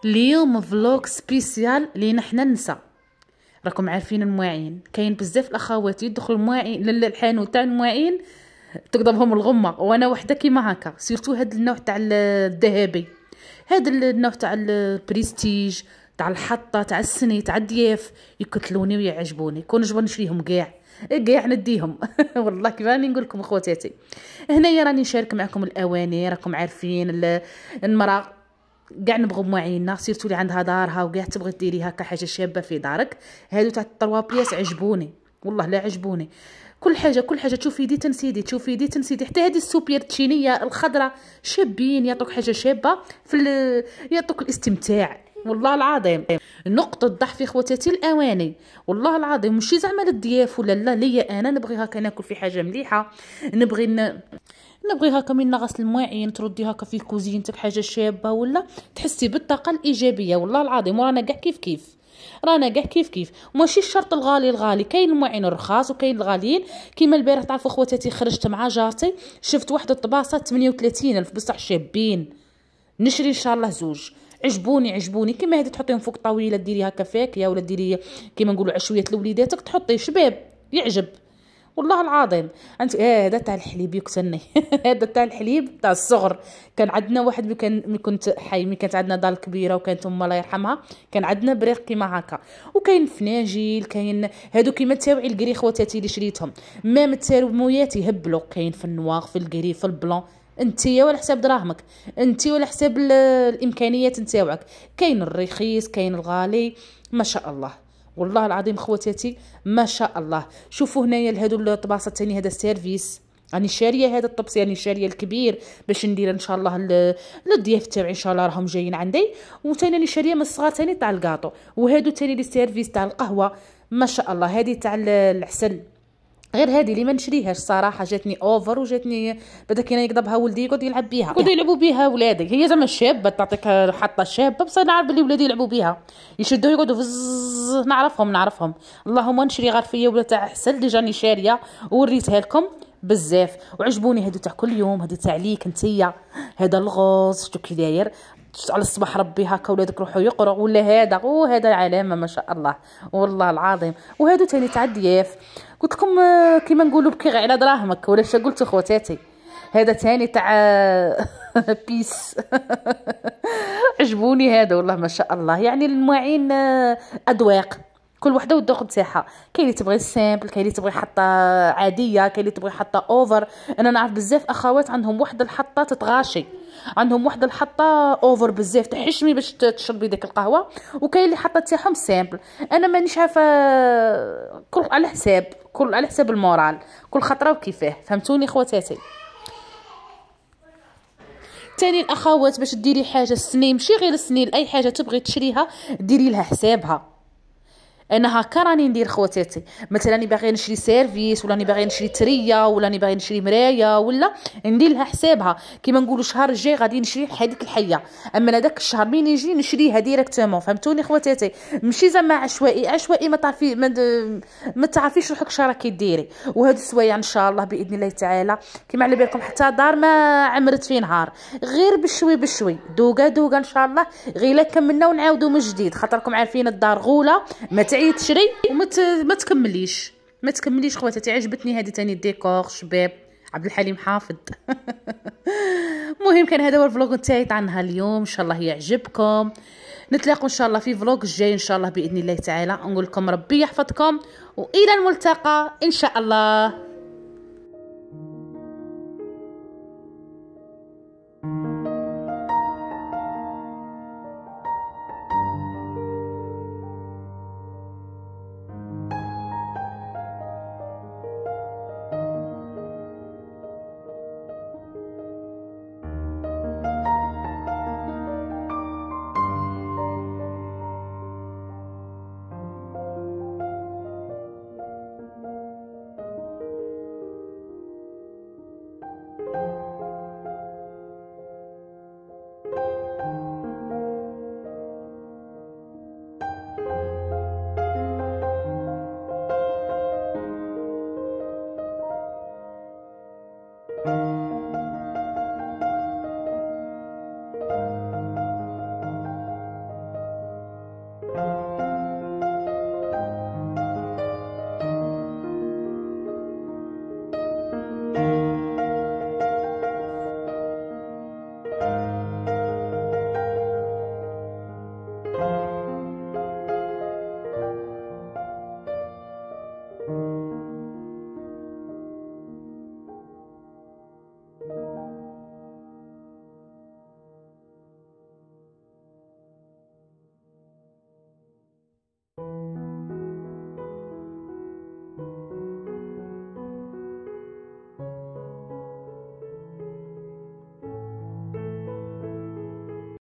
اليوم فلوق سبيسيال لينا حنا النساء. راكم عارفين المواعين، كاين بزاف الاخوات يدخلوا المواعين للحانوت تاع المواعين تقضبهم الغمه، وانا وحده كيما هكا. سيرتو هاد النوع تاع الذهبي، هاد النوع تاع البريستيج، تاع الحطه، تاع السني، تاع الضياف، يكتلوني ويعجبوني. كون نجبر نشريهم كاع نديهم والله كيف راني نقول لكم اخواتاتي. هنايا راني نشارك معكم الاواني. راكم عارفين المراه كاع نبغوا مواعيننا، سيرتو اللي عندها دارها وكاع تبغي ديري هكا حاجه شابه في دارك. هادو تاع 3 بياس عجبوني والله، لا عجبوني. كل حاجه تشوفي دي تنسيدي، تشوفي دي تنسيدي. حتى هذه السوبير التشينيه الخضراء شابين، يعطوك حاجه شابه يعطوك الاستمتاع. والله العظيم نقطه ضعف في خواتاتي الاواني، والله العظيم. ماشي زعما للضياف ولا لا، ليا انا نبغي هكا ناكل في حاجه مليحه، نبغي هكا من غسل المواعين تردي هكا في كوزينتك حاجه شابه، ولا تحسي بالطاقه الايجابيه. والله العظيم ورانا كاع كيف ماشي الشرط الغالي. كاين المواعين الرخاص وكاين الغاليين. كيما البارح تعرفوا خواتاتي خرجت مع جارتي، شفت واحد الطباصه 38,000 بصح شابين. نشري ان شاء الله زوج. عجبوني كيما هذه تحطيهم فوق طاويله، ديري هكا فاكهه، ولا ديري كيما نقولوا عشويه لوليداتك، تحطي شباب يعجب. والله العظيم انت هذا تاع الحليب يقتلني هذا تاع الحليب تاع الصغر. كان عندنا واحد كنت حي، كانت عندنا دار كبيره، وكانت امها الله يرحمها كان عندنا بريق كيما هكا. وكاين فناجيل، كاين هادو كيما التاوعي الكري خواتاتي اللي شريتهم، ما التاوميات يهبلوا. كاين في النواغ، في الكري، في البلون. انتيا ولا حساب دراهمك، انتي ولا حساب الامكانيات نتاوعك. كاين الرخيص، كاين الغالي، ما شاء الله. والله العظيم خواتاتي ما شاء الله. شوفوا هنايا لهادو الطباصه الثاني، هذا السيرفيس راني شاريه، هذا الطبس راني شاريه الكبير باش ندير ان شاء الله للضياف تاعي ان شاء الله راهم جايين عندي. وثاني راني شاريه من الصغار ثاني تاع الكاطو. وهادو ثاني لي سيرفيس تاع القهوه ما شاء الله. هذه تاع العسل، غير هذه اللي ما نشريهاش صراحه، جاتني اوفر وجاتني بدا كاين يقضبها ولدي يقعد يلعب بها، يقعدوا يلعبوا بها ولادي. هي زعما شابه تعطيك حطه شابه، بصح نعرف بلي ولادي يلعبوا بها، يشدوا يقعدوا فز. نعرفهم. اللهم نشري غير فيا ولا تاع عسل ديجا راني شاريه ووريتها لكم بزاف وعجبوني. هادو تاع كل يوم، هادو تاع ليك نتيا. هذا الغوز شتو كي داير على الصباح ربي هكا ولادك روحوا يقرأوا، ولا هذا علامه ما شاء الله والله العظيم. وهادو تاني تاع الضياف قلت لكم كيما نقولوا بكي غير على دراهمك، ولا اش قلت خواتاتي. هذا تاني تاع بيس عجبوني هذا والله ما شاء الله. يعني المواعين اذواق، كل وحده والذوق تاعها. كاين اللي تبغي السامبل، كاين اللي تبغي حطه عاديه، كاين اللي تبغي حطه اوفر. انا نعرف بزاف اخوات عندهم واحد الحطه تتغاشي، عندهم واحد الحطه اوفر بزاف تحشمي باش تشربي ديك القهوه. وكاين اللي حطه تاعهم سامبل. انا مانيش عارفه، كل على حساب المورال، كل خطره وكيفاه. فهمتوني خواتاتي. تاني الاخوات باش ديري حاجه السنين، ماشي غير السنين، اي حاجه تبغي تشريها ديري لها حسابها. انا هكا راني ندير خواتاتي. مثلا راني باغي نشري سيرفيس، ولا راني باغي نشري تريه، ولا راني باغي نشري مرايه، ولا ندير لها حسابها. كيما نقولوا الشهر الجاي غادي نشري هذيك الحيه، اما هذاك الشهر مين يجي نشريها ديريكتومون. فهمتوني خواتاتي. ماشي زعما عشوائي ما تعرفيش روحك شنو راكي ديري. وهاد السوايع ان شاء الله باذن الله تعالى كيما على بالكم حتى دار ما عمرت في نهار، غير بشوي دوقه ان شاء الله. غير لا كملنا ونعاودوا من جديد، خاطركم عارفين الدار غوله ما تعيد تشري وما تكمليش خواتاتي. عجبتني هذه تاني الديكور شباب عبد الحليم حافظ المهم كان هذا هو الفلوق تاعي تاع نهار اليوم. ان شاء الله يعجبكم. نتلاقوا ان شاء الله في فلوق الجاي ان شاء الله باذن الله تعالى. نقول لكم ربي يحفظكم والى الملتقى ان شاء الله.